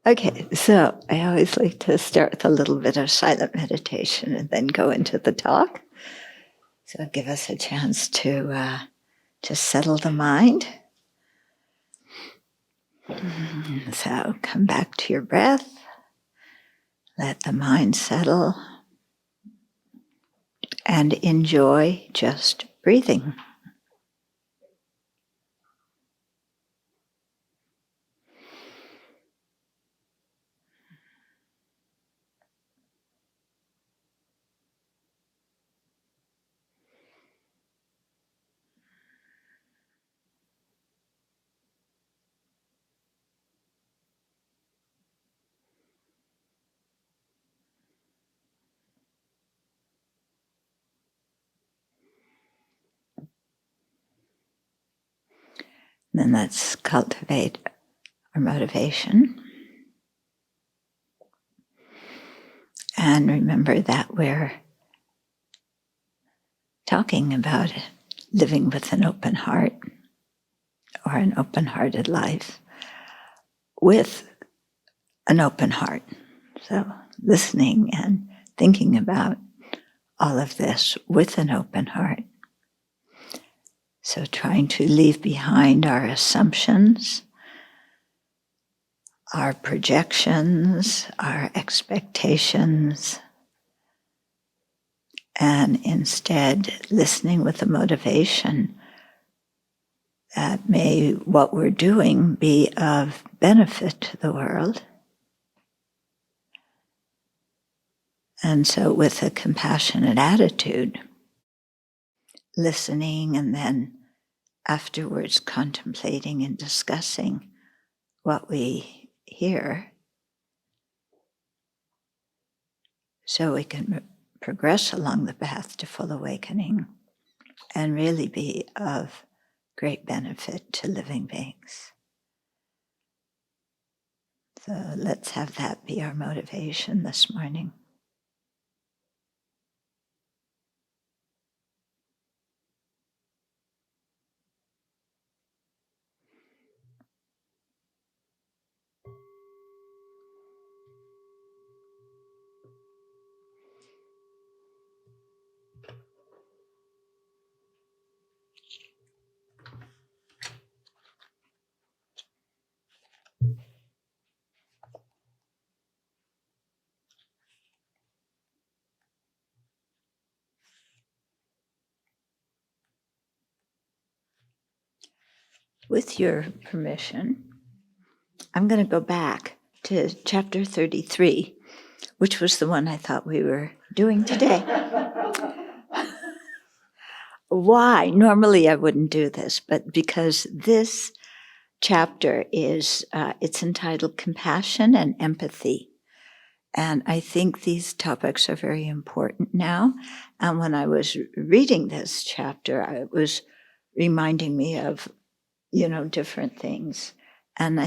Okay, so I always like to start with a little bit of silent meditation and then go into the talk. So give us a chance to just settle the mind. So come back to your breath. Let the mind settle. And enjoy just breathing. Then let's cultivate our motivation. And remember that we're talking about living with an open heart or an open-hearted life with an open heart. So listening and thinking about all of this with an open heart. So trying to leave behind our assumptions, our projections, our expectations, and instead listening with a motivation that may what we're doing be of benefit to the world. And so with a compassionate attitude, listening and then afterwards contemplating and discussing what we hear so we can progress along the path to full awakening and really be of great benefit to living beings. So let's have that be our motivation this morning. With your permission, I'm going to go back to chapter 33, which was the one I thought we were doing today. Why? Normally I wouldn't do this, but because this chapter is, it's entitled Compassion and Empathy. And I think these topics are very important now. And when I was reading this chapter, it was reminding me of, different things. And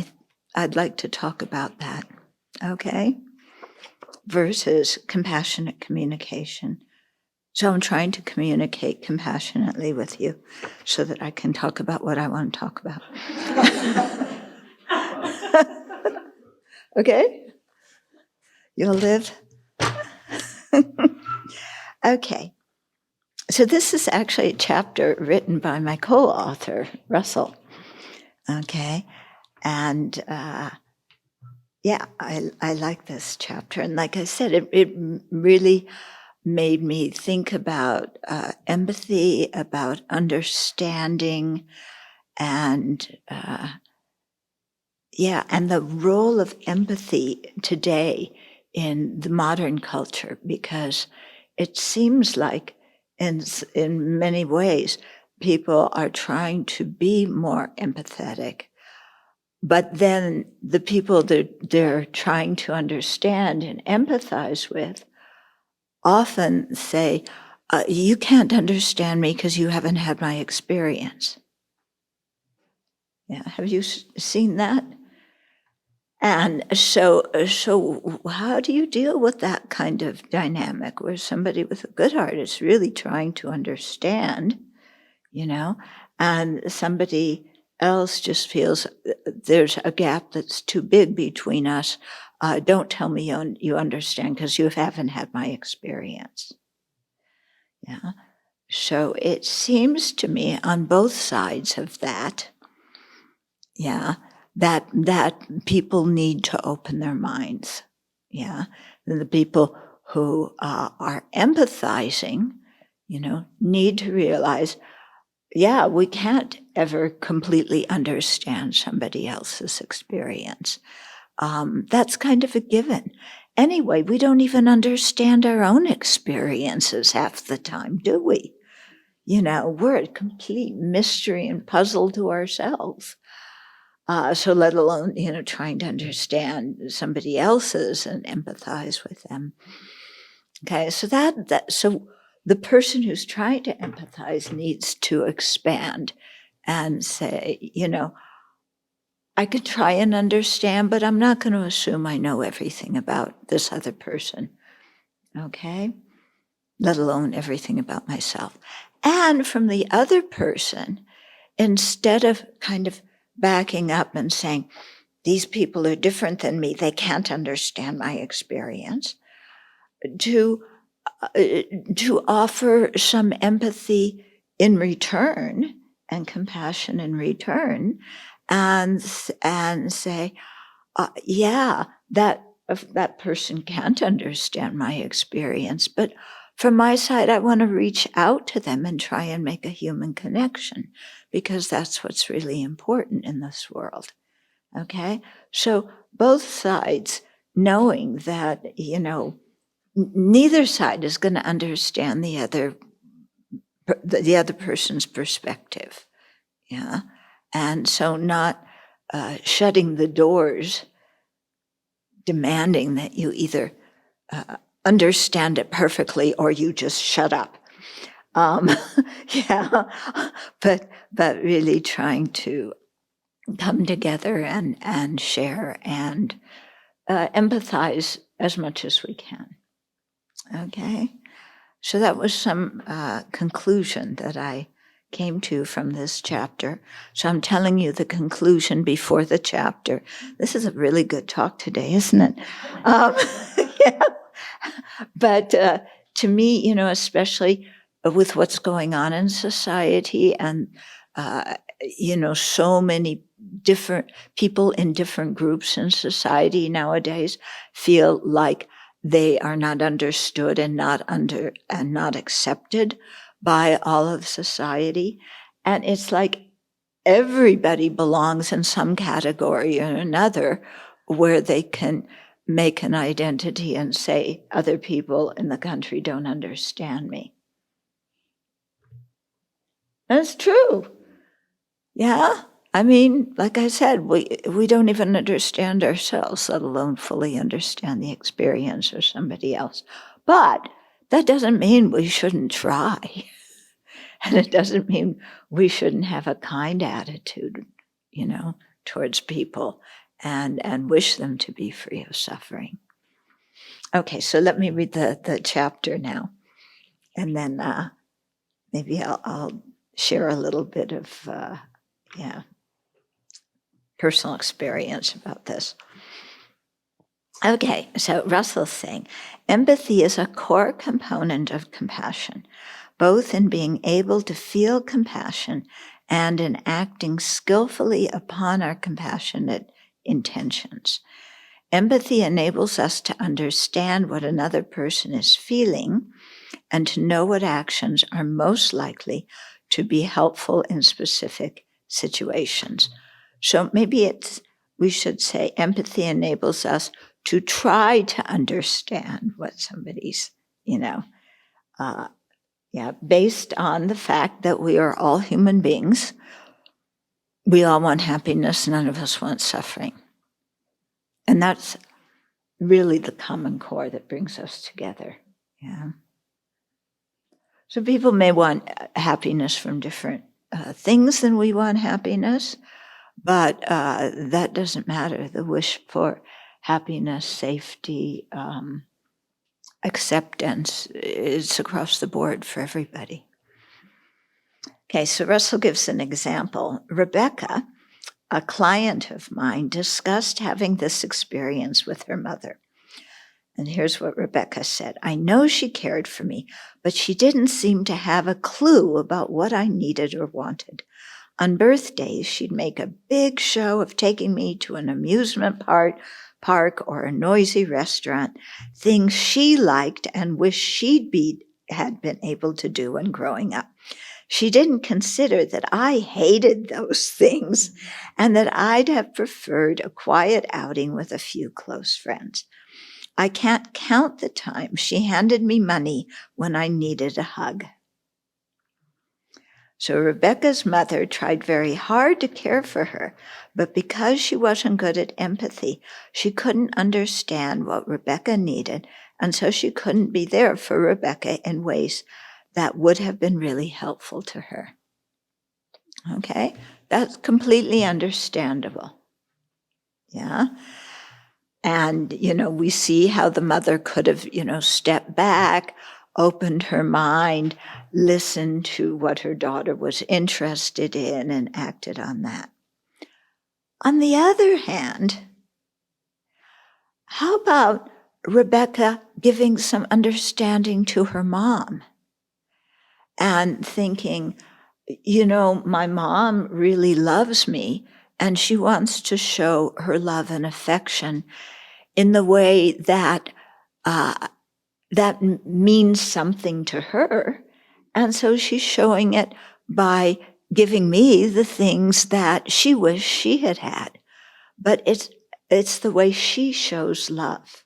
I'd like to talk about that, okay? Versus compassionate communication. So I'm trying to communicate compassionately with you so that I can talk about what I want to talk about. Okay? You'll live? Okay. So this is actually a chapter written by my co-author, Russell. Okay? And I like this chapter. And like I said, it really made me think about empathy, about understanding, and and the role of empathy today in the modern culture, because it seems like in many ways people are trying to be more empathetic, but then the people that they're trying to understand and empathize with often say, you can't understand me because you haven't had my experience. Yeah, have you seen that? And so how do you deal with that kind of dynamic where somebody with a good heart is really trying to understand, and somebody else just feels there's a gap that's too big between us, don't tell me you understand because you haven't had my experience. Yeah. So it seems to me on both sides of that, yeah, that people need to open their minds. Yeah. And the people who are empathizing, need to realize, yeah, we can't ever completely understand somebody else's experience. That's kind of a given. Anyway, we don't even understand our own experiences half the time, do we? We're a complete mystery and puzzle to ourselves. So let alone, trying to understand somebody else's and empathize with them. Okay, so so the person who's trying to empathize needs to expand and say, I could try and understand, but I'm not going to assume I know everything about this other person. Okay? Let alone everything about myself. And from the other person, instead of kind of backing up and saying, these people are different than me, they can't understand my experience, to offer some empathy in return and compassion in return, and say, yeah, that person can't understand my experience, but from my side, I want to reach out to them and try and make a human connection, because that's what's really important in this world. Okay? So both sides knowing that, neither side is going to understand the other person's perspective. Yeah. And so not shutting the doors, demanding that you either understand it perfectly or you just shut up. Yeah. But really trying to come together and share and empathize as much as we can. Okay? So that was some conclusion that I came to from this chapter. So I'm telling you the conclusion before the chapter. This is a really good talk today, isn't it? Yeah. But to me, especially with what's going on in society and, so many different people in different groups in society nowadays feel like they are not understood and not accepted by all of society. And it's like everybody belongs in some category or another where they can make an identity and say, other people in the country don't understand me. That's true. Yeah. I mean, like I said, we don't even understand ourselves, let alone fully understand the experience of somebody else. But that doesn't mean we shouldn't try. And it doesn't mean we shouldn't have a kind attitude, towards people and wish them to be free of suffering. Okay, so let me read the chapter now. And then maybe I'll share a little bit of, personal experience about this. Okay, so Russell's saying, empathy is a core component of compassion, both in being able to feel compassion and in acting skillfully upon our compassionate intentions. Empathy enables us to understand what another person is feeling and to know what actions are most likely to be helpful in specific situations. So maybe we should say empathy enables us to try to understand what somebody's, based on the fact that we are all human beings. We all want happiness. None of us want suffering. And that's really the common core that brings us together. Yeah. So people may want happiness from different things than we want happiness, but that doesn't matter. The wish for happiness, safety, acceptance is across the board for everybody. Okay, so Russell gives an example. Rebecca a client of mine discussed having this experience with her mother. And here's what Rebecca said. I know she cared for me, but she didn't seem to have a clue about what I needed or wanted. On birthdays, she'd make a big show of taking me to an amusement park or a noisy restaurant, things she liked and wished had been able to do when growing up. She didn't consider that I hated those things and that I'd have preferred a quiet outing with a few close friends. I can't count the time she handed me money when I needed a hug. So Rebecca's mother tried very hard to care for her, but because she wasn't good at empathy, she couldn't understand what Rebecca needed, and so she couldn't be there for Rebecca in ways that would have been really helpful to her. Okay? That's completely understandable. Yeah? And, we see how the mother could have, stepped back, opened her mind, listened to what her daughter was interested in, and acted on that. On the other hand, how about Rebecca giving some understanding to her mom and thinking, my mom really loves me and she wants to show her love and affection in the way that that means something to her. And so she's showing it by giving me the things that she wished she had had. But it's the way she shows love.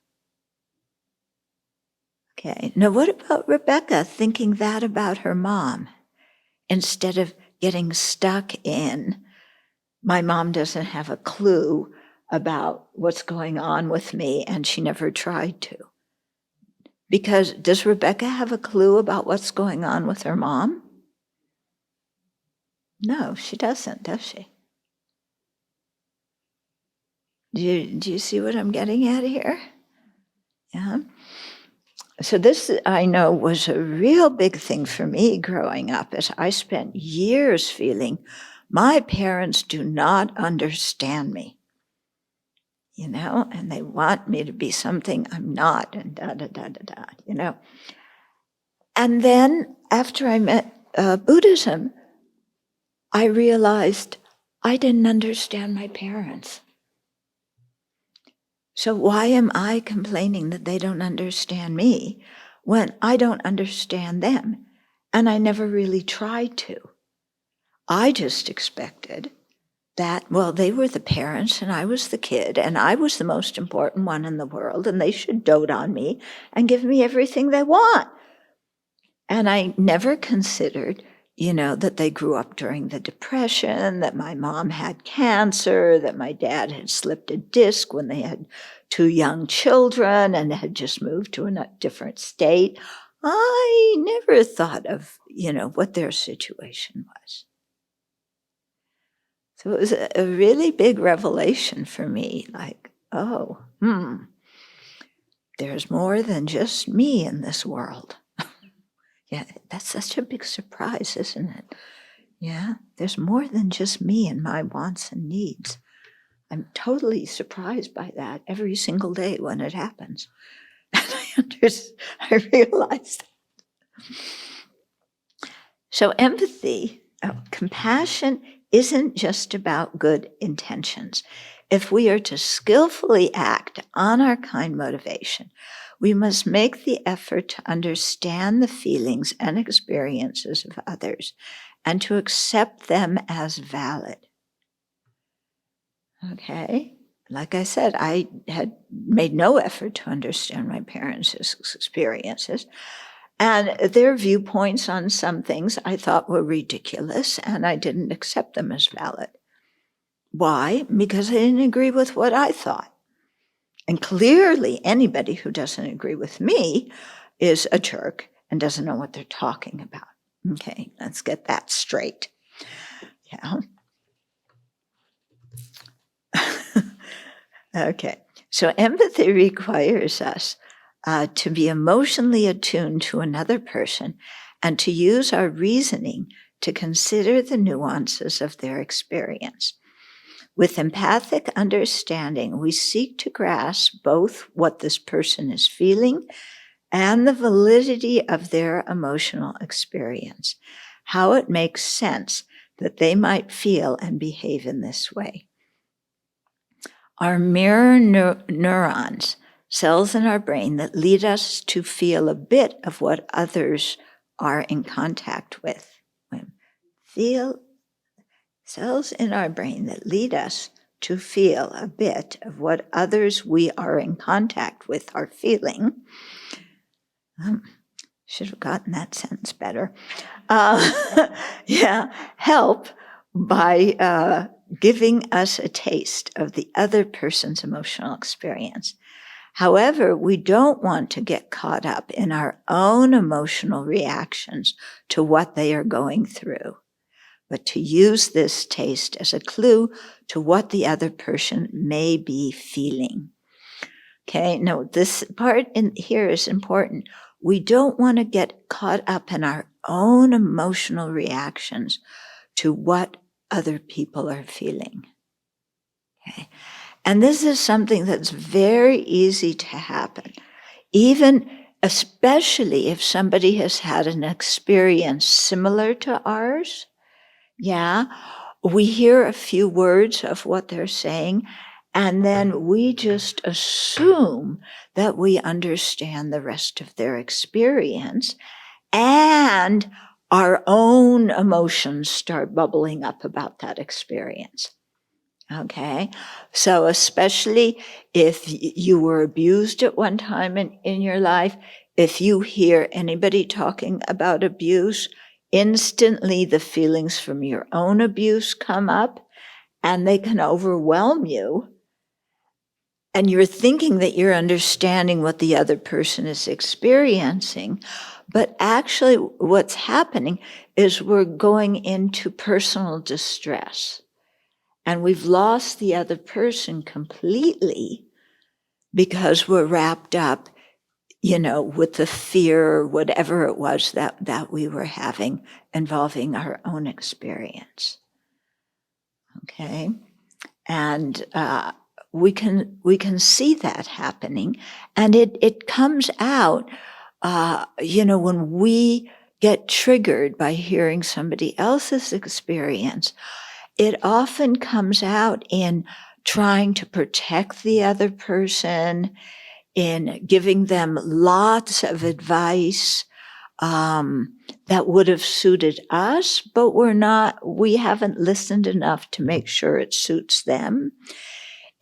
Okay, now what about Rebecca thinking that about her mom instead of getting stuck in, my mom doesn't have a clue about what's going on with me and she never tried to? Because does Rebecca have a clue about what's going on with her mom? No, she doesn't, does she? Do you see what I'm getting at here? Yeah. So this, I know, was a real big thing for me growing up, as I spent years feeling my parents do not understand me, and they want me to be something I'm not, and da-da-da-da-da, And then after I met Buddhism, I realized I didn't understand my parents. So why am I complaining that they don't understand me when I don't understand them? And I never really tried to. I just expected that, well, they were the parents and I was the kid and I was the most important one in the world and they should dote on me and give me everything they want. And I never considered, that they grew up during the Depression, that my mom had cancer, that my dad had slipped a disc when they had 2 young children and had just moved to a different state. I never thought of, what their situation was. So it was a really big revelation for me, like, there's more than just me in this world. Yeah, that's such a big surprise, isn't it? Yeah, there's more than just me and my wants and needs. I'm totally surprised by that every single day when it happens. And I realize that. So empathy, compassion isn't just about good intentions. If we are to skillfully act on our kind motivation, we must make the effort to understand the feelings and experiences of others and to accept them as valid. Okay? Like I said, I had made no effort to understand my parents' experiences, and their viewpoints on some things I thought were ridiculous, and I didn't accept them as valid. Why? Because they didn't agree with what I thought. And clearly, anybody who doesn't agree with me is a jerk and doesn't know what they're talking about. Okay, let's get that straight. Yeah. Okay, so empathy requires us to be emotionally attuned to another person and to use our reasoning to consider the nuances of their experience. With empathic understanding, we seek to grasp both what this person is feeling and the validity of their emotional experience, how it makes sense that they might feel and behave in this way. Our mirror neurons, cells in our brain that lead us to feel a bit of what others are in contact with. Cells in our brain that lead us to feel a bit of what others we are in contact with are feeling. Should have gotten that sentence better. Help by giving us a taste of the other person's emotional experience. However, we don't want to get caught up in our own emotional reactions to what they are going through, but to use this taste as a clue to what the other person may be feeling. Okay, now this part in here is important. We don't want to get caught up in our own emotional reactions to what other people are feeling. Okay, and this is something that's very easy to happen, especially if somebody has had an experience similar to ours. Yeah, we hear a few words of what they're saying, and then we just assume that we understand the rest of their experience, and our own emotions start bubbling up about that experience. Okay, so especially if you were abused at one time in your life, if you hear anybody talking about abuse, instantly the feelings from your own abuse come up and they can overwhelm you. And you're thinking that you're understanding what the other person is experiencing. But actually what's happening is we're going into personal distress. And we've lost the other person completely because we're wrapped up, with the fear or whatever it was that we were having involving our own experience. Okay? And we can see that happening. And it comes out, when we get triggered by hearing somebody else's experience. It often comes out in trying to protect the other person, in giving them lots of advice that would have suited us, but we haven't listened enough to make sure it suits them.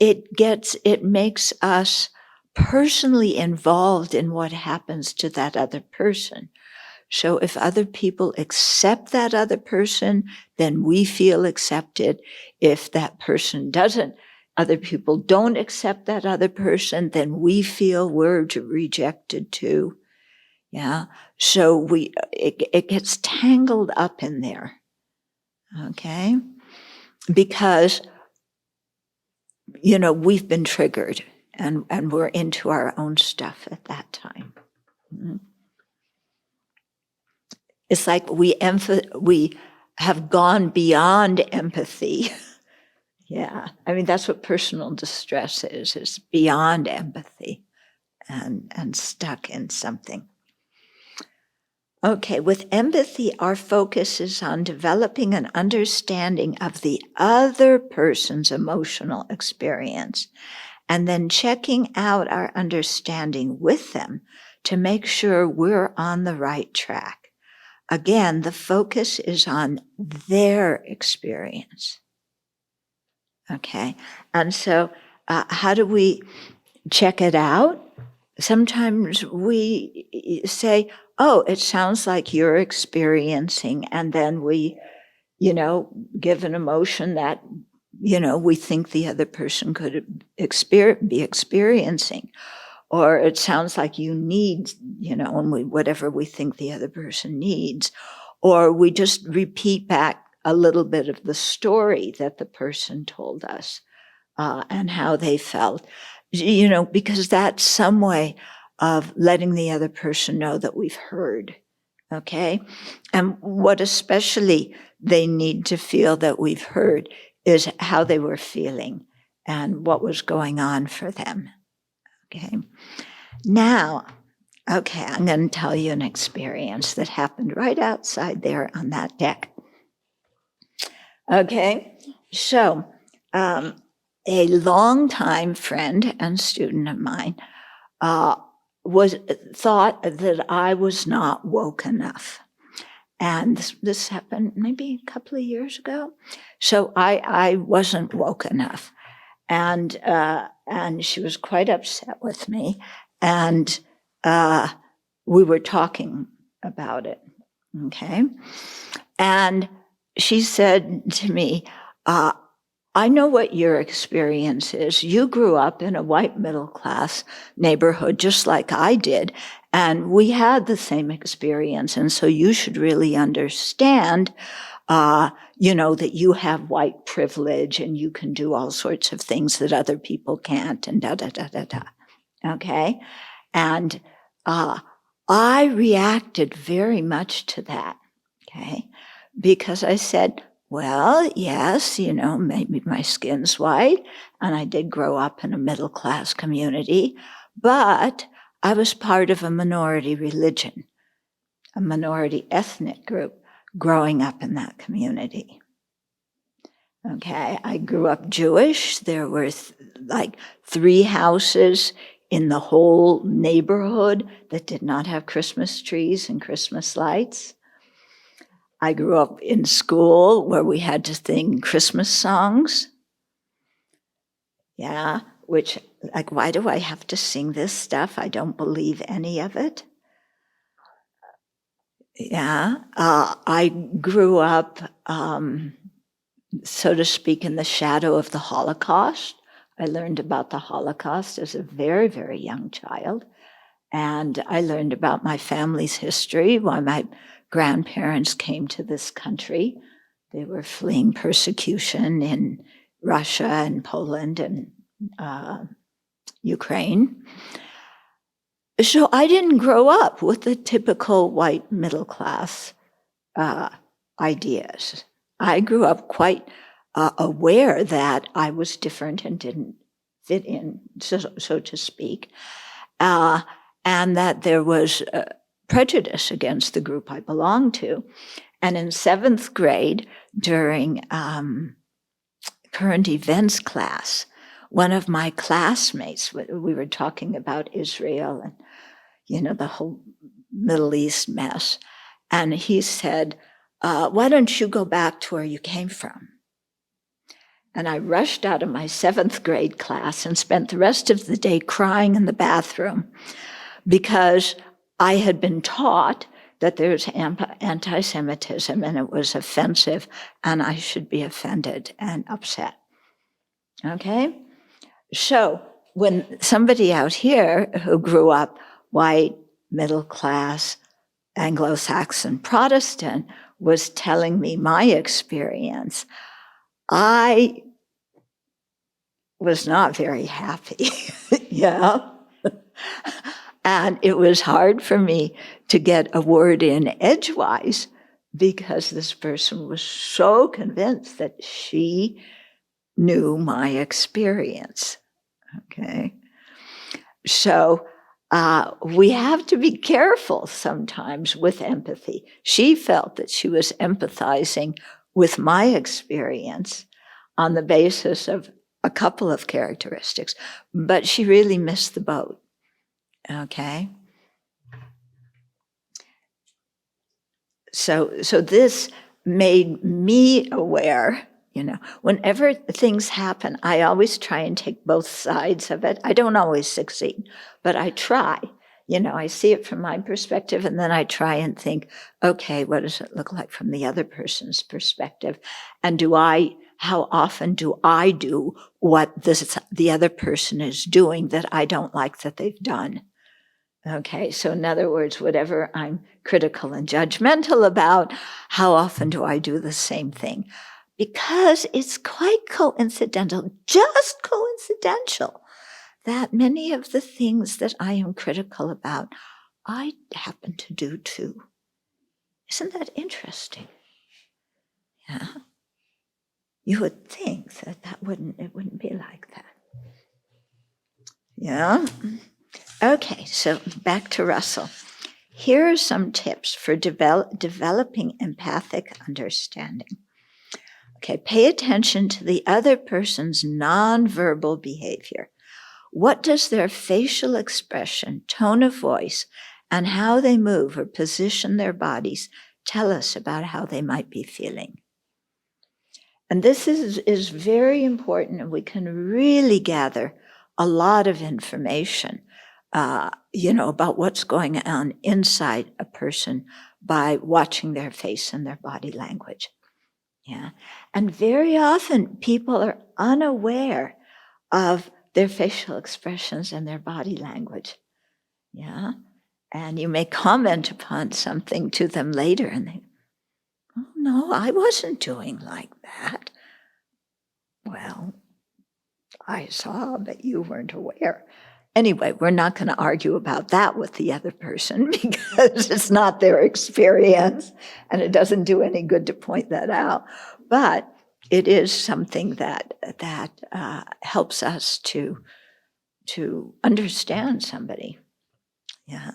It makes us personally involved in what happens to that other person. So if other people accept that other person, then we feel accepted. If that person doesn't, other people don't accept that other person, then we feel we're rejected too. Yeah. So it gets tangled up in there. Okay. Because, we've been triggered and we're into our own stuff at that time. Mm-hmm. It's like we have gone beyond empathy. Yeah, I mean, that's what personal distress is beyond empathy and stuck in something. Okay, with empathy, our focus is on developing an understanding of the other person's emotional experience and then checking out our understanding with them to make sure we're on the right track. Again, the focus is on their experience. Okay, and so how do we check it out? Sometimes we say, oh, it sounds like you're experiencing, and then we, give an emotion that, we think the other person could be experiencing. Or it sounds like you need, whatever we think the other person needs. Or we just repeat back a little bit of the story that the person told us and how they felt, because that's some way of letting the other person know that we've heard, okay? And what especially they need to feel that we've heard is how they were feeling and what was going on for them. Okay. Now, okay, I'm going to tell you an experience that happened right outside there on that deck. Okay, so a longtime friend and student of mine thought that I was not woke enough. And this happened maybe a couple of years ago. So I wasn't woke enough. And she was quite upset with me. And we were talking about it, okay? And she said to me, I know what your experience is. You grew up in a white middle-class neighborhood just like I did, and we had the same experience. And so you should really understand, that you have white privilege and you can do all sorts of things that other people can't, and da-da-da-da-da. Okay? And I reacted very much to that, okay? Because I said, well, yes, maybe my skin's white, and I did grow up in a middle-class community, but I was part of a minority religion, a minority ethnic group growing up in that community. Okay, I grew up Jewish. There were like 3 houses in the whole neighborhood that did not have Christmas trees and Christmas lights. I grew up in school where we had to sing Christmas songs. Yeah, which, like, why do I have to sing this stuff? I don't believe any of it. Yeah, I grew up, so to speak, in the shadow of the Holocaust. I learned about the Holocaust as a very, very young child. And I learned about my family's history, why my grandparents came to this country. They were fleeing persecution in Russia and Poland and Ukraine. So I didn't grow up with the typical white middle class ideas. I grew up quite aware that I was different and didn't fit in, so to speak, and that there was prejudice against the group I belonged to. And in 7th grade, during current events class, one of my classmates, we were talking about Israel and, the whole Middle East mess. And he said, why don't you go back to where you came from? And I rushed out of my 7th grade class and spent the rest of the day crying in the bathroom because I had been taught that there's anti-Semitism and it was offensive and I should be offended and upset. Okay? So when somebody out here who grew up white, middle class, Anglo-Saxon Protestant was telling me my experience, I was not very happy, yeah. And it was hard for me to get a word in edgewise because this person was so convinced that she knew my experience, okay? So we have to be careful sometimes with empathy. She felt that she was empathizing with my experience on the basis of a couple of characteristics, but she really missed the boat, okay? So this made me aware, whenever things happen, I always try and take both sides of it. I don't always succeed, but I try. I see it from my perspective, and then I try and think, okay, what does it look like from the other person's perspective? And how often do I do what the other person is doing that I don't like that they've done? Okay, so in other words, whatever I'm critical and judgmental about, how often do I do the same thing? Because it's quite coincidental, just coincidental, that many of the things that I am critical about, I happen to do too. Isn't that interesting? Yeah. You would think that it wouldn't be like that. Yeah? Okay, so back to Russell. Here are some tips for developing empathic understanding. Okay, pay attention to the other person's nonverbal behavior. What does their facial expression, tone of voice, and how they move or position their bodies tell us about how they might be feeling? And this is very important, and we can really gather a lot of information, about what's going on inside a person by watching their face and their body language. Yeah. And very often people are unaware of their facial expressions and their body language. Yeah. And you may comment upon something to them later and they, oh, no, I wasn't doing like that. Well, I saw, but you weren't aware. Anyway, we're not going to argue about that with the other person because it's not their experience and it doesn't do any good to point that out. But it is something that helps us to understand somebody. Yeah.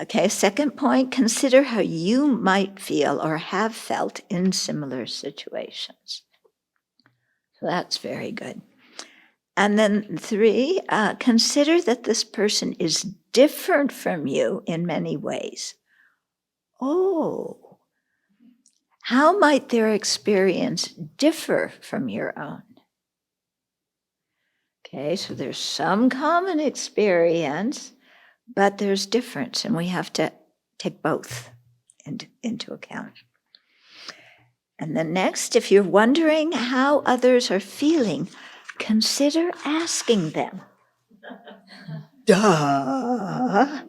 Okay, second point, consider how you might feel or have felt in similar situations. So that's very good. And then 3, consider that this person is different from you in many ways. Oh, how might their experience differ from your own? Okay, so there's some common experience, but there's difference, and we have to take both into account. And then next, if you're wondering how others are feeling, consider asking them. Duh.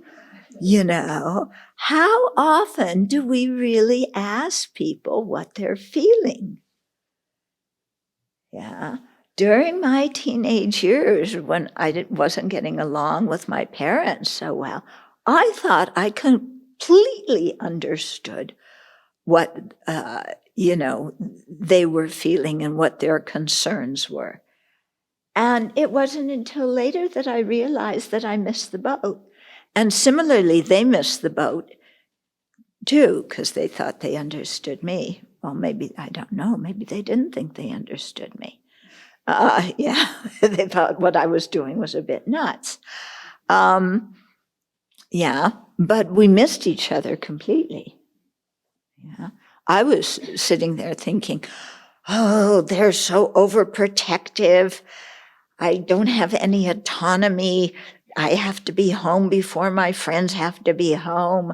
How often do we really ask people what they're feeling? Yeah. During my teenage years, when I wasn't getting along with my parents so well, I thought I completely understood what, they were feeling and what their concerns were. And it wasn't until later that I realized that I missed the boat. And similarly, they missed the boat too, because they thought they understood me. Well, maybe, I don't know, maybe they didn't think they understood me. They thought what I was doing was a bit nuts. But we missed each other completely. Yeah, I was sitting there thinking, oh, they're so overprotective. I don't have any autonomy. I have to be home before my friends have to be home.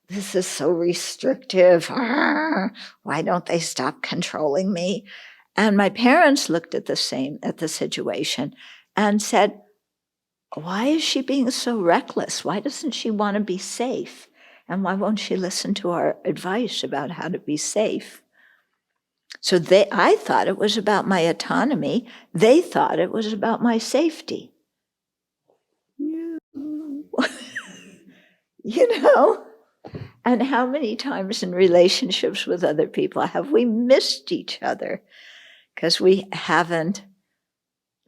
This is so restrictive. Why don't they stop controlling me? And my parents looked at the situation and said, why is she being so reckless? Why doesn't she want to be safe? And why won't she listen to our advice about how to be safe? So I thought it was about my autonomy. They thought it was about my safety. And how many times in relationships with other people have we missed each other because we haven't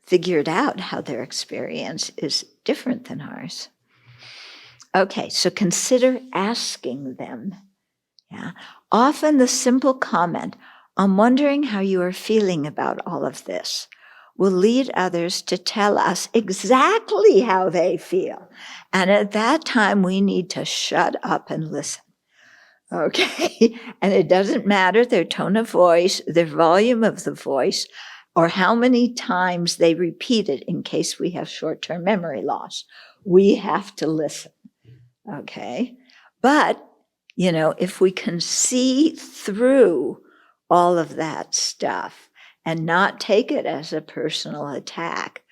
figured out how their experience is different than ours? Okay, so consider asking them. Yeah. Often the simple comment, I'm wondering how you are feeling about all of this, will lead others to tell us exactly how they feel. And at that time, we need to shut up and listen. Okay? And it doesn't matter their tone of voice, their volume of the voice, or how many times they repeat it in case we have short-term memory loss. We have to listen. Okay? But, if we can see through all of that stuff and not take it as a personal attack,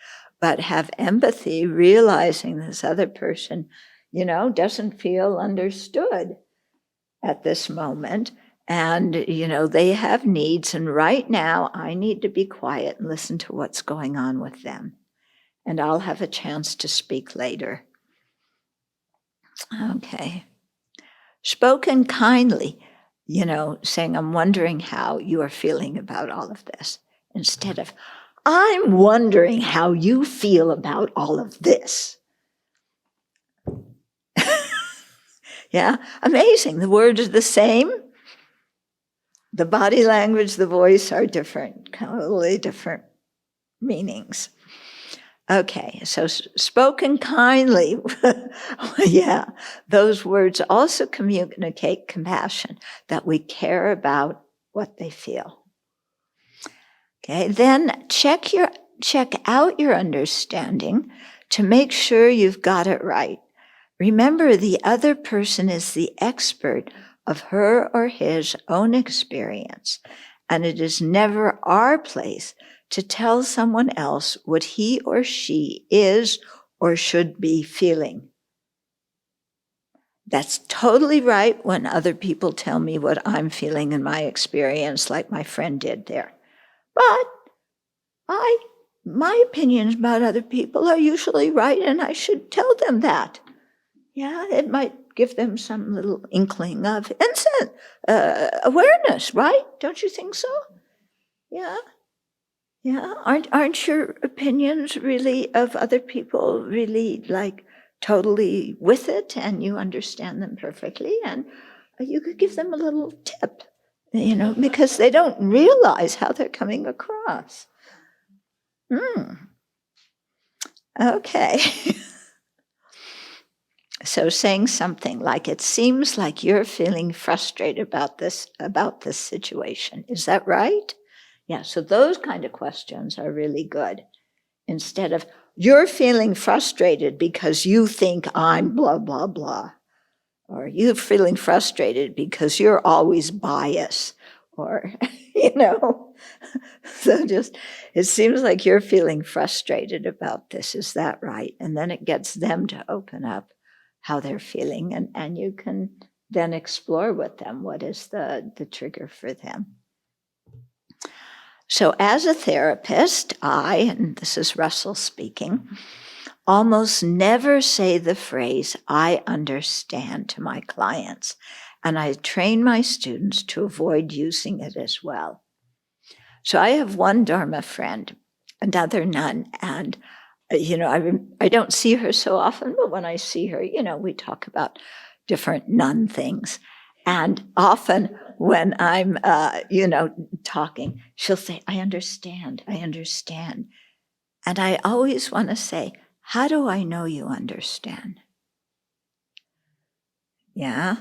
but have empathy, realizing this other person, doesn't feel understood at this moment. And, they have needs. And right now, I need to be quiet and listen to what's going on with them. And I'll have a chance to speak later. Okay. Spoken kindly, saying, I'm wondering how you are feeling about all of this, instead of, I'm wondering how you feel about all of this. Yeah, amazing. The words are the same. The body language, the voice are different, totally different meanings. Okay, so spoken kindly, yeah, those words also communicate compassion, that we care about what they feel. Okay, then check out your understanding to make sure you've got it right. Remember, the other person is the expert of her or his own experience, and it is never our place to tell someone else what he or she is or should be feeling. That's totally right when other people tell me what I'm feeling in my experience, like my friend did there. But my opinions about other people are usually right, and I should tell them that. Yeah, it might give them some little inkling of awareness, right? Don't you think so? Yeah. Yeah, aren't your opinions really of other people really like totally with it, and you understand them perfectly, and you could give them a little tip, because they don't realize how they're coming across. Okay. So saying something like, it seems like you're feeling frustrated about this situation. Is that right? Yeah, so those kind of questions are really good. Instead of, you're feeling frustrated because you think I'm blah, blah, blah. Or you're feeling frustrated because you're always biased. Or, so just, it seems like you're feeling frustrated about this. Is that right? And then it gets them to open up how they're feeling. And you can then explore with them what is the trigger for them. So as a therapist, and this is Russell speaking, almost never say the phrase, I understand, to my clients. And I train my students to avoid using it as well. So I have one Dharma friend, another nun, and I don't see her so often, but when I see her, we talk about different nun things. And often when I'm, talking, she'll say, I understand. And I always want to say, how do I know you understand? Yeah,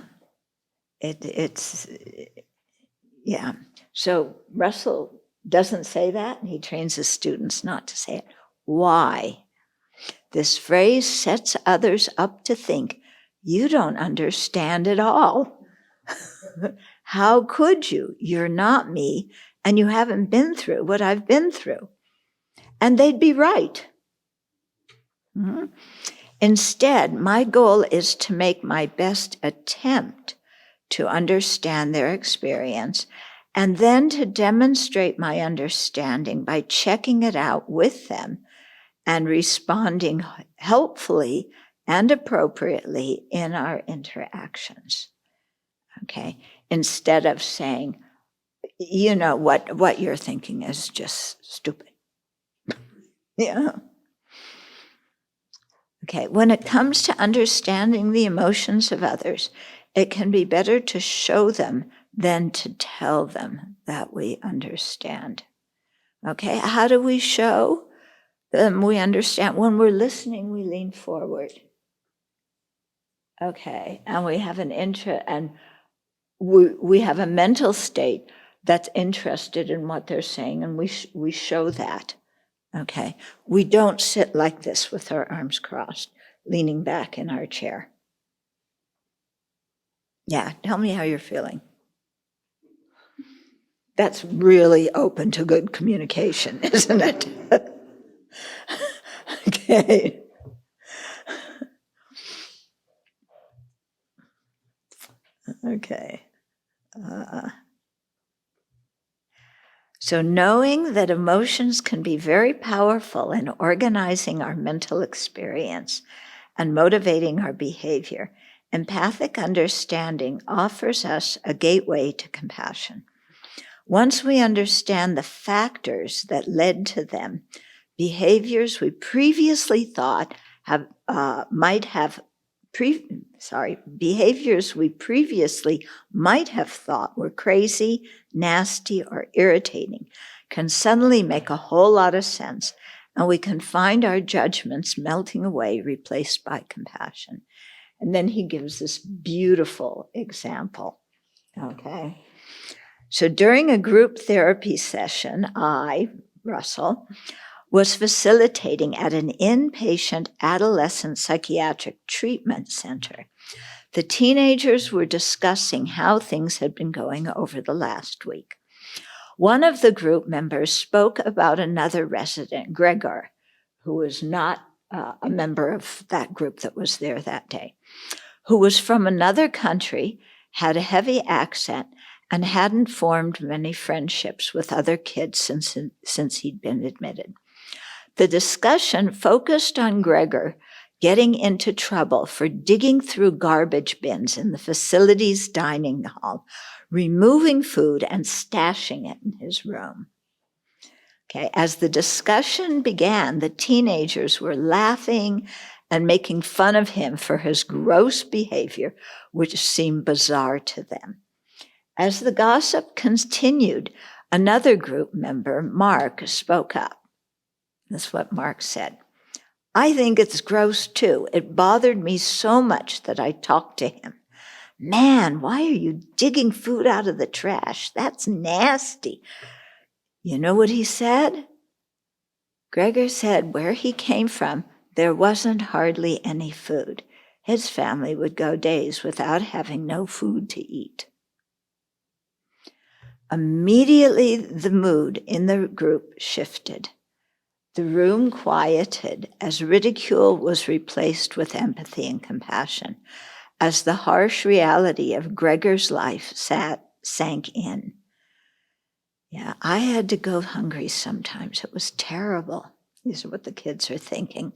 yeah. So Russell doesn't say that, and he trains his students not to say it. Why? This phrase sets others up to think, you don't understand at all. How could you? You're not me, and you haven't been through what I've been through. And they'd be right. Mm-hmm. Instead, my goal is to make my best attempt to understand their experience, and then to demonstrate my understanding by checking it out with them and responding helpfully and appropriately in our interactions. Okay, instead of saying, what you're thinking is just stupid. Yeah. Okay, when it comes to understanding the emotions of others, it can be better to show them than to tell them that we understand. Okay, how do we show them we understand? When we're listening, we lean forward. Okay, and we have and we have a mental state that's interested in what they're saying, and we show that. Okay, we don't sit like this with our arms crossed, leaning back in our chair. Yeah, tell me how you're feeling. That's really open to good communication, isn't it? Okay. Okay. So knowing that emotions can be very powerful in organizing our mental experience and motivating our behavior, Empathic understanding offers us a gateway to compassion. Once we understand the factors that led to them, behaviors we previously thought behaviors we previously might have thought were crazy, nasty, or irritating can suddenly make a whole lot of sense, and we can find our judgments melting away, replaced by compassion. And then he gives this beautiful example. Okay. So during a group therapy session, I, Russell, was facilitating at an inpatient adolescent psychiatric treatment center. The teenagers were discussing how things had been going over the last week. One of the group members spoke about another resident, Gregor, who was not a member of that group that was there that day, who was from another country, had a heavy accent, and hadn't formed many friendships with other kids since he'd been admitted. The discussion focused on Gregor getting into trouble for digging through garbage bins in the facility's dining hall, removing food and stashing it in his room. Okay, as the discussion began, the teenagers were laughing and making fun of him for his gross behavior, which seemed bizarre to them. As the gossip continued, another group member, Mark, spoke up. That's what Mark said. I think it's gross too. It bothered me so much that I talked to him. Man, why are you digging food out of the trash? That's nasty. You know what he said? Gregor said where he came from, there wasn't hardly any food. His family would go days without having no food to eat. Immediately, the mood in the group shifted. The room quieted as ridicule was replaced with empathy and compassion, as the harsh reality of Gregor's life sank in. Yeah, I had to go hungry sometimes. It was terrible. These are what the kids are thinking.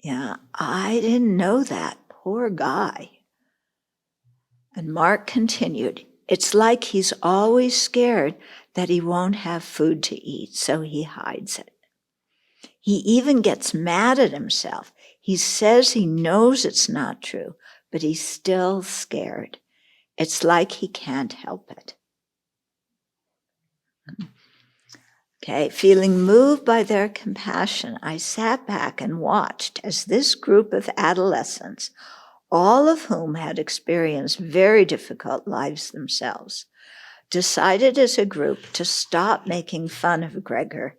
Yeah, I didn't know that. Poor guy. And Mark continued, it's like he's always scared that he won't have food to eat, so he hides it. He even gets mad at himself. He says he knows it's not true, but he's still scared. It's like he can't help it. Okay, feeling moved by their compassion, I sat back and watched as this group of adolescents, all of whom had experienced very difficult lives themselves, decided as a group to stop making fun of Gregor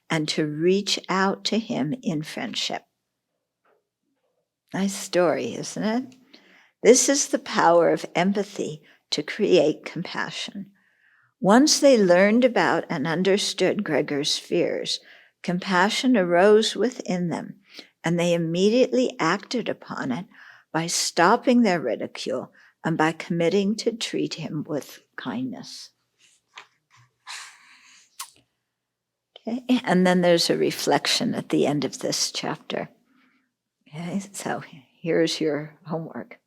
and to reach out to him in friendship. Nice story, isn't it? This is the power of empathy to create compassion. Once they learned about and understood Gregor's fears, compassion arose within them, and they immediately acted upon it by stopping their ridicule and by committing to treat him with kindness. Okay, and then there's a reflection at the end of this chapter. Okay, so here's your homework.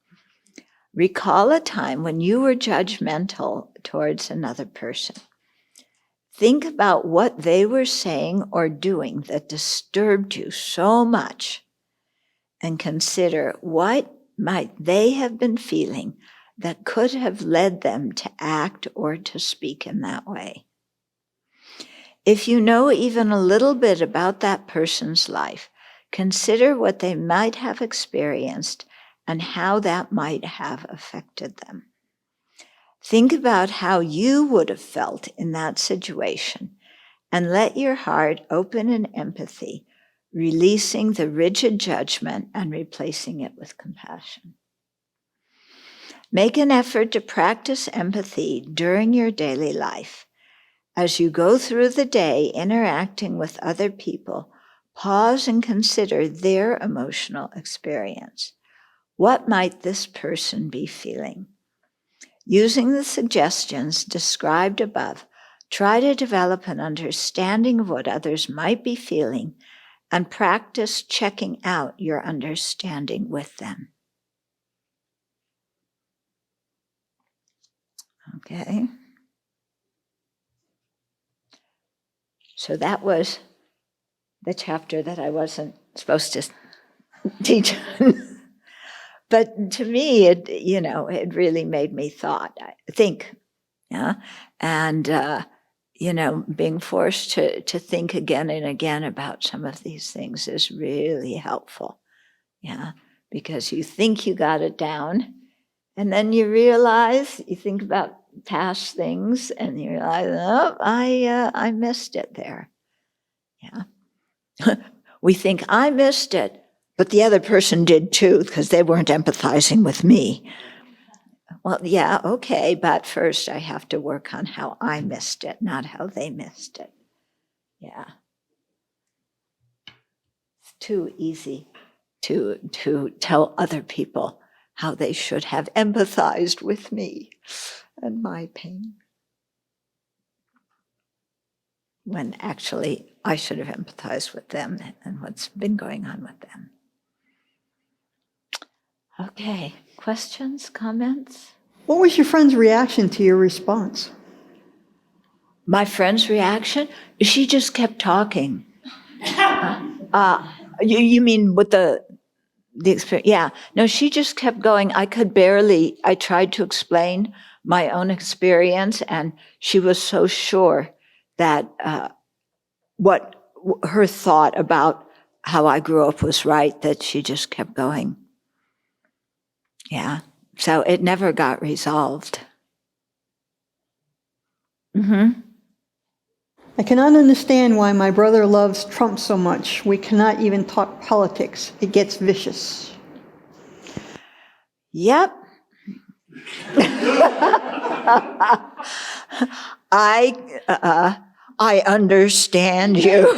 Recall a time when you were judgmental towards another person. Think about what they were saying or doing that disturbed you so much, and consider what might they have been feeling that could have led them to act or to speak in that way. If you know even a little bit about that person's life, consider what they might have experienced and how that might have affected them. Think about how you would have felt in that situation and let your heart open in empathy, releasing the rigid judgment and replacing it with compassion. Make an effort to practice empathy during your daily life. As you go through the day interacting with other people, pause and consider their emotional experience. What might this person be feeling? Using the suggestions described above, try to develop an understanding of what others might be feeling and practice checking out your understanding with them. Okay. So that was the chapter that I wasn't supposed to teach. But to me, it really made me think, yeah, and being forced to think again and again about some of these things is really helpful, yeah, because you think you got it down, and then you think about past things, and you realize, oh, I missed it there, yeah. We think I missed it, but the other person did too, because they weren't empathizing with me. Well, yeah, okay, but first I have to work on how I missed it, not how they missed it. Yeah. It's too easy to tell other people how they should have empathized with me and my pain, when actually I should have empathized with them and what's been going on with them. Okay, questions, comments? What was your friend's reaction to your response? My friend's reaction? She just kept talking. You mean with the experience? Yeah. No, she just kept going. I tried to explain my own experience, and she was so sure that what her thought about how I grew up was right, that she just kept going. Yeah. So it never got resolved. Mm-hmm. I cannot understand why my brother loves Trump so much. We cannot even talk politics. It gets vicious. Yep. I understand you.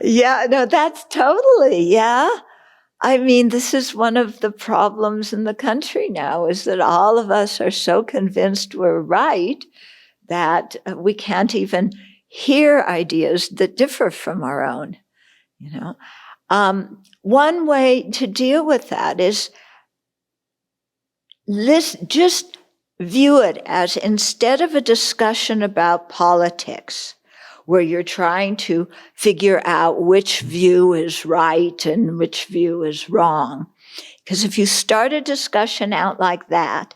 Yeah, no, that's totally, yeah. I mean, this is one of the problems in the country now, is that all of us are so convinced we're right that we can't even hear ideas that differ from our own, One way to deal with that is just view it as, instead of a discussion about politics, where you're trying to figure out which view is right and which view is wrong. Because if you start a discussion out like that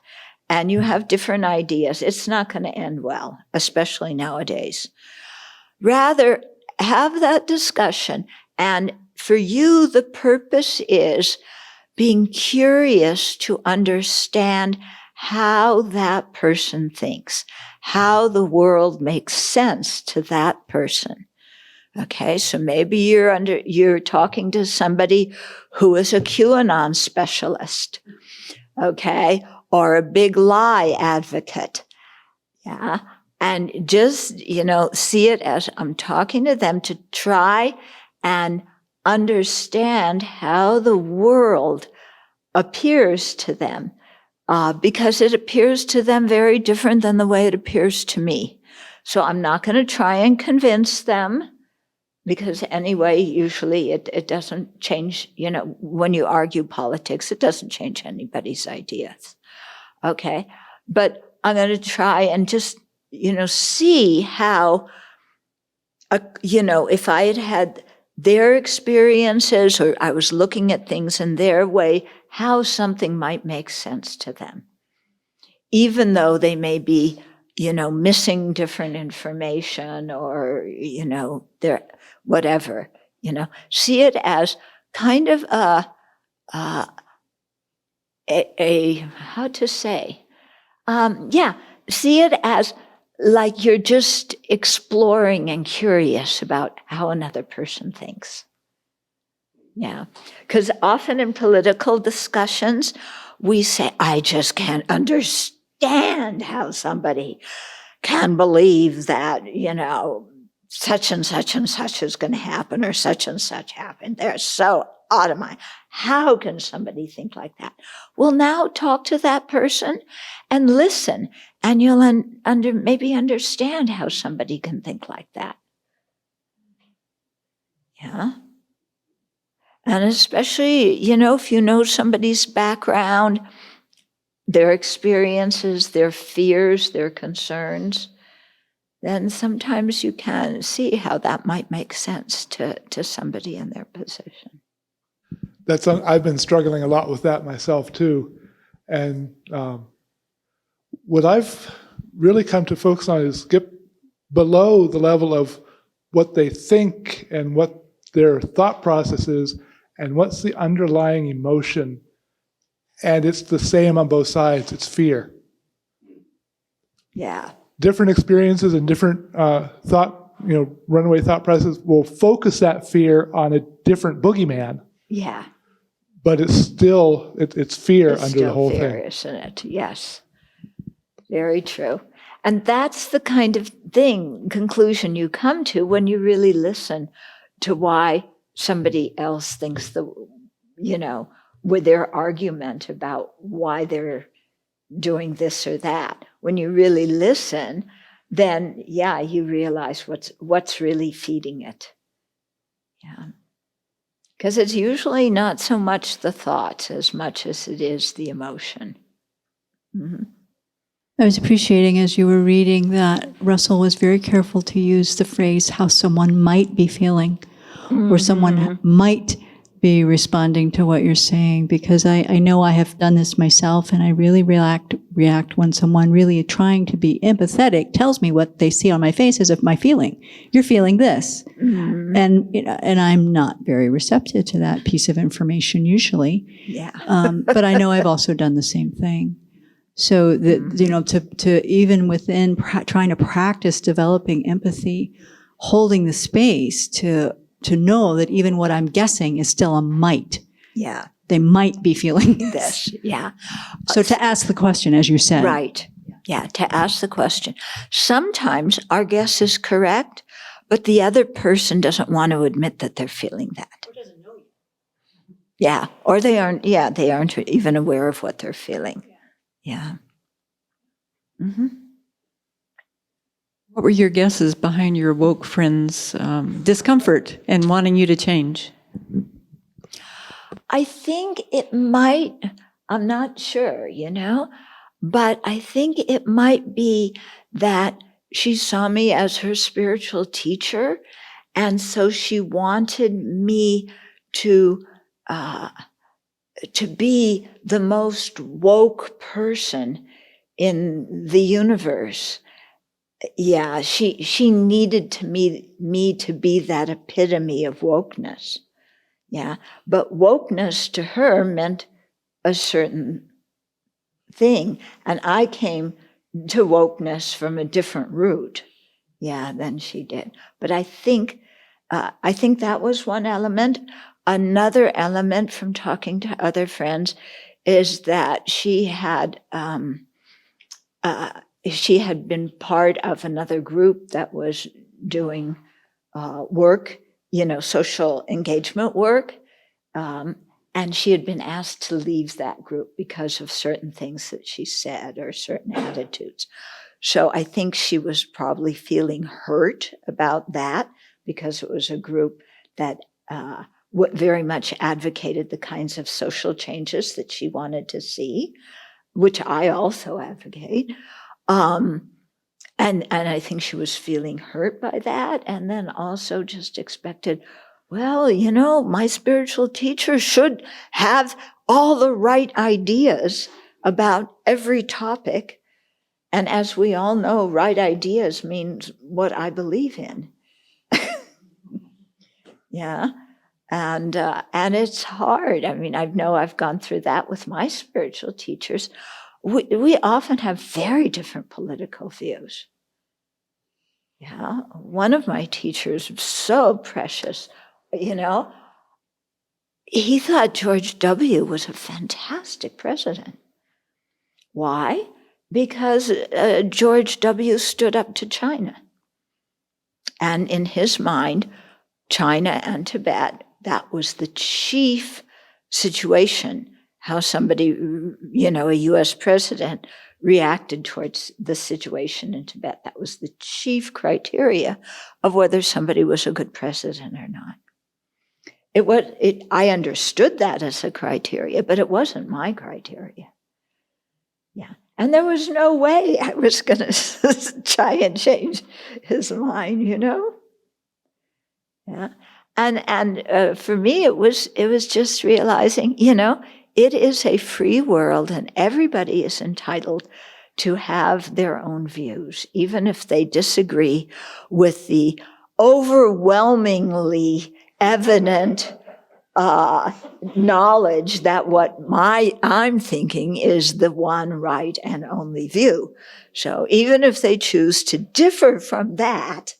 and you have different ideas, it's not going to end well, especially nowadays. Rather, have that discussion, and for you, the purpose is being curious to understand how that person thinks, how the world makes sense to that person. Okay, so maybe you're talking to somebody who is a QAnon specialist, okay, or a big lie advocate. Yeah. And just, see it as I'm talking to them to try and understand how the world appears to them, because it appears to them very different than the way it appears to me. So I'm not going to try and convince them, because anyway, usually it doesn't change, when you argue politics, it doesn't change anybody's ideas. Okay. But I'm going to try and just, see how, if I had their experiences, or I was looking at things in their way, how something might make sense to them, even though they may be, missing different information, or, they're whatever, see it as kind of how to say, see it as like you're just exploring and curious about how another person thinks. Yeah, because often in political discussions, we say, I just can't understand how somebody can believe that, such and such and such is going to happen, or such and such happened. They're so out of my, how can somebody think like that? Well, now talk to that person and listen, and you'll maybe understand how somebody can think like that. Yeah. And especially, if you know somebody's background, their experiences, their fears, their concerns, then sometimes you can see how that might make sense to somebody in their position. I've been struggling a lot with that myself too. And what I've really come to focus on is get below the level of what they think and what their thought process is and what's the underlying emotion. And it's the same on both sides. It's fear. Yeah. Different experiences and different runaway thought processes will focus that fear on a different boogeyman. Yeah. But it's still, it's fear It's under still the whole fear, thing. isn't it? Yes. Very true. And that's the kind of conclusion you come to when you really listen to why somebody else thinks with their argument about why they're doing this or that. When you really listen, then you realize what's really feeding it. Yeah. Because it's usually not so much the thoughts as much as it is the emotion. Mm-hmm. I was appreciating as you were reading that Russell was very careful to use the phrase how someone might be feeling, or someone might be responding to what you're saying, because I know I have done this myself, and I really react when someone really trying to be empathetic tells me what they see on my face as if my feeling. You're feeling this. Mm-hmm. And I'm not very receptive to that piece of information usually. Yeah. But I know I've also done the same thing. So that, to even within trying to practice developing empathy, holding the space to know that even what I'm guessing is still a might. Yeah. They might be feeling this. Yeah. So to ask the question, as you said. Right. Yeah, to ask the question. Sometimes our guess is correct, but the other person doesn't want to admit that they're feeling that. Or doesn't know you. Yeah. Or they aren't even aware of what they're feeling. Yeah. Mm-hmm. What were your guesses behind your woke friend's discomfort and wanting you to change? I think it might, I'm not sure, but I think it might be that she saw me as her spiritual teacher, and so she wanted me to be the most woke person in the universe. Yeah, she needed me to be that epitome of wokeness. Yeah, but wokeness to her meant a certain thing, and I came to wokeness from a different route, than she did. But I think that was one element. Another element from talking to other friends is that she had been part of another group that was doing work, social engagement work. And she had been asked to leave that group because of certain things that she said or certain attitudes. So I think she was probably feeling hurt about that because it was a group that very much advocated the kinds of social changes that she wanted to see, which I also advocate. And I think she was feeling hurt by that, and then also just expected, well, my spiritual teacher should have all the right ideas about every topic. And as we all know, right ideas means what I believe in. Yeah. And it's hard. I mean, I've gone through that with my spiritual teachers. We often have very different political views. Yeah, one of my teachers was so precious, he thought George W. was a fantastic president. Why? Because George W. stood up to China. And in his mind, China and Tibet, that was the chief situation, how somebody, a U.S. president reacted towards the situation in Tibet. That was the chief criteria of whether somebody was a good president or not. I understood that as a criteria, but it wasn't my criteria. Yeah. And there was no way I was going to try and change his mind, Yeah. And for me, it was just realizing, it is a free world and everybody is entitled to have their own views, even if they disagree with the overwhelmingly evident knowledge that what I'm thinking is the one right and only view. So even if they choose to differ from that,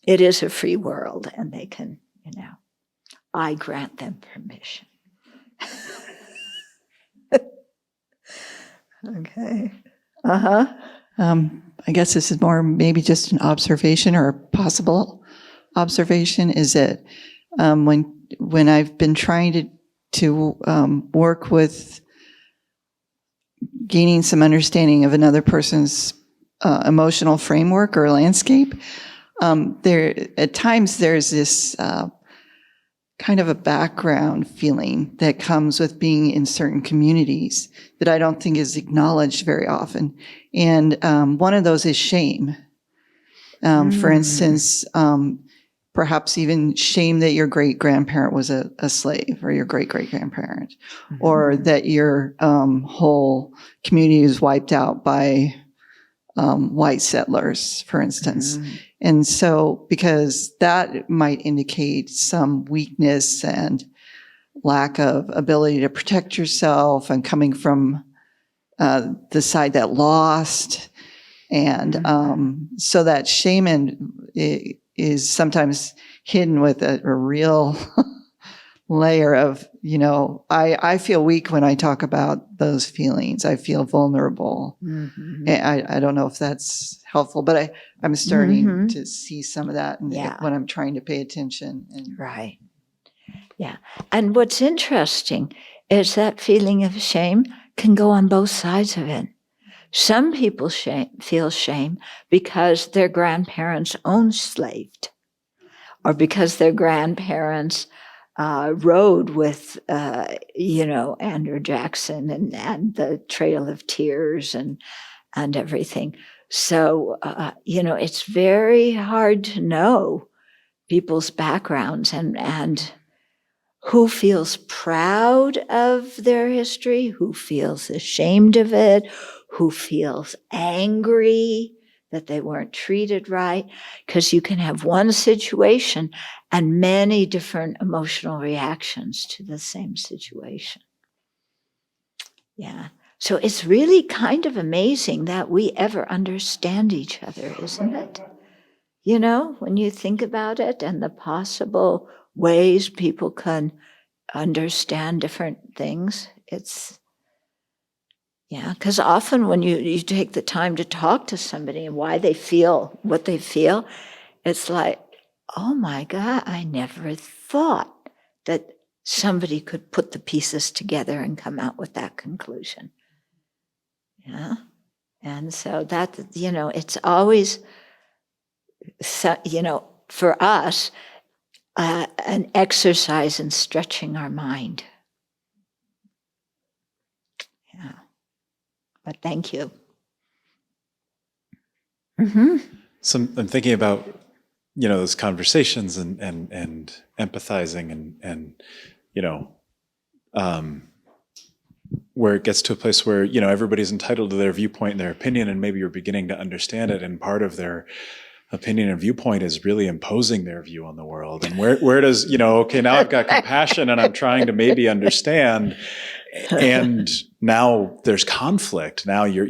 it is a free world and they can, I grant them permission. Okay. I guess this is more maybe just an observation or a possible observation, is that when I've been trying to work with gaining some understanding of another person's emotional framework or landscape, there at times there's this kind of a background feeling that comes with being in certain communities that I don't think is acknowledged very often. And one of those is shame. For instance, perhaps even shame that your great-grandparent was a slave, or your great-great-grandparent, or that your whole community was wiped out by white settlers, for instance. And so, because that might indicate some weakness and lack of ability to protect yourself, and coming from the side that lost. And so that shame is sometimes hidden with a real layer of, I feel weak when I talk about those feelings. I feel vulnerable. I don't know if that's helpful, but I'm starting to see some of that when I'm trying to pay attention. Right. Yeah. And what's interesting is that feeling of shame can go on both sides of it. Some people feel shame because their grandparents owned slaves, or because their grandparents rode with, Andrew Jackson and the Trail of Tears and everything. So, it's very hard to know people's backgrounds and who feels proud of their history, who feels ashamed of it, who feels angry that they weren't treated right. Because you can have one situation and many different emotional reactions to the same situation. Yeah. So it's really kind of amazing that we ever understand each other, isn't it? When you think about it and the possible ways people can understand different things, because often when you take the time to talk to somebody and why they feel what they feel, it's like, oh my God, I never thought that somebody could put the pieces together and come out with that conclusion. Yeah. And so that, it's always, for us, an exercise in stretching our mind. Yeah. But thank you. So I'm thinking about, those conversations and empathizing and where it gets to a place where, everybody's entitled to their viewpoint and their opinion, and maybe you're beginning to understand it. And part of their opinion and viewpoint is really imposing their view on the world. And where does, okay, now I've got compassion and I'm trying to maybe understand, and now there's conflict. Now you're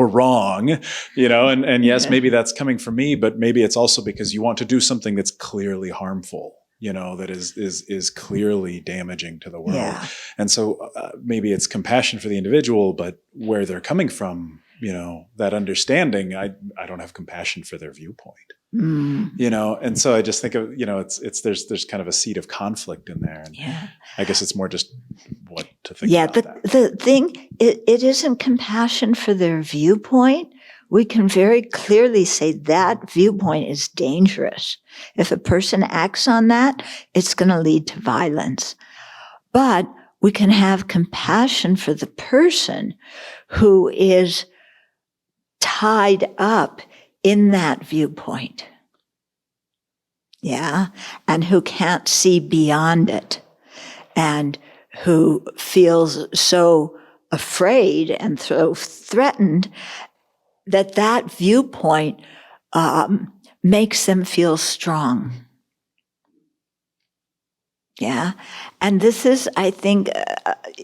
wrong, and yes, maybe that's coming from me, but maybe it's also because you want to do something that's clearly harmful, that is clearly damaging to the world. Yeah. And so maybe it's compassion for the individual, but where they're coming from, that understanding, I don't have compassion for their viewpoint, and so I just think of, there's kind of a seed of conflict in there. And I guess it's more just what to think about that. The thing, it isn't compassion for their viewpoint. we can very clearly say that viewpoint is dangerous. If a person acts on that, it's going to lead to violence. But we can have compassion for the person who is tied up in that viewpoint. Yeah, and who can't see beyond it, and who feels so afraid and so threatened that that viewpoint makes them feel strong. Yeah, and this is, I think,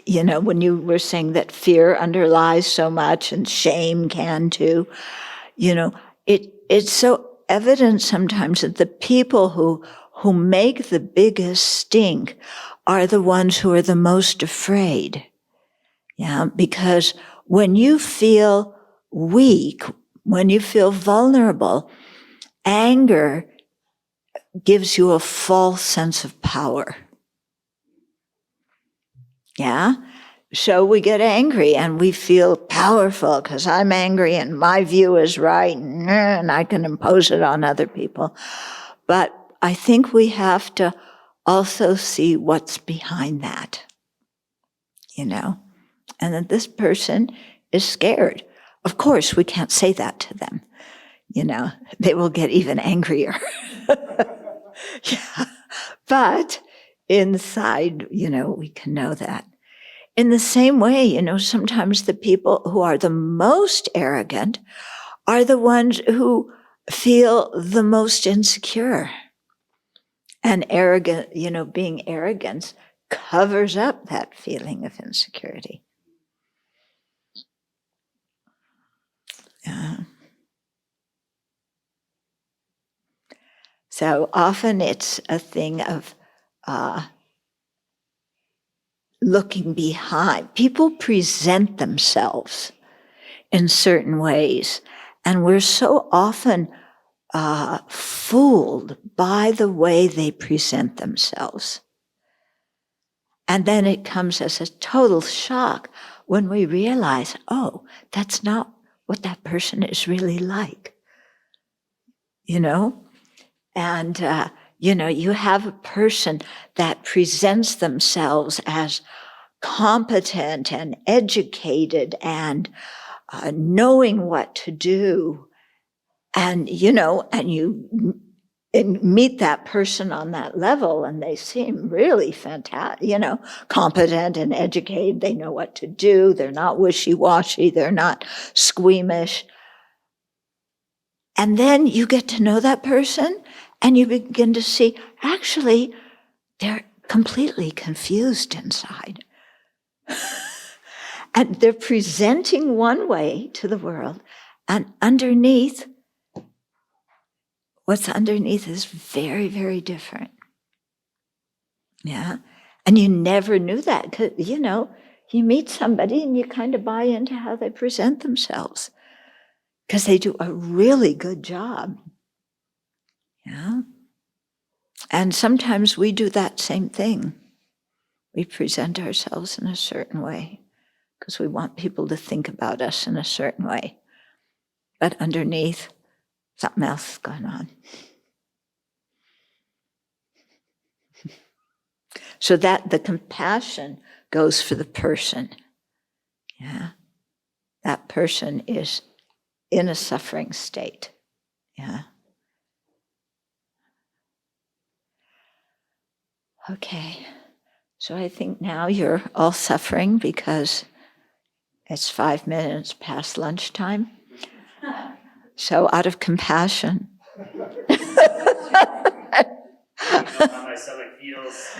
when you were saying that fear underlies so much and shame can too, it's so evident sometimes that the people who make the biggest stink are the ones who are the most afraid. Yeah, because when you feel weak, when you feel vulnerable, anger gives you a false sense of power. Yeah? So we get angry and we feel powerful because I'm angry and my view is right and I can impose it on other people. But I think we have to also see what's behind that, and that this person is scared. Of course, we can't say that to them. They will get even angrier. Yeah. But inside, we can know that. In the same way, sometimes the people who are the most arrogant are the ones who feel the most insecure. And arrogant, being arrogant covers up that feeling of insecurity. Yeah. So often it's a thing of looking behind. People present themselves in certain ways, and we're so often fooled by the way they present themselves. And then it comes as a total shock when we realize, oh, that's not what that person is really like. And, you have a person that presents themselves as competent and educated and knowing what to do. And, and you meet that person on that level and they seem really fantastic, competent and educated. They know what to do. They're not wishy-washy. They're not squeamish. And then you get to know that person and you begin to see, actually, they're completely confused inside. And they're presenting one way to the world, and underneath, what's underneath is very, very different. Yeah. And you never knew that because, you meet somebody and you kind of buy into how they present themselves because they do a really good job. Yeah. And sometimes we do that same thing. We present ourselves in a certain way because we want people to think about us in a certain way. But underneath, something else is going on. So that the compassion goes for the person. Yeah. That person is in a suffering state. Yeah. Okay. So I think now you're all suffering because it's 5 minutes past lunchtime. So out of compassion. How my stomach feels.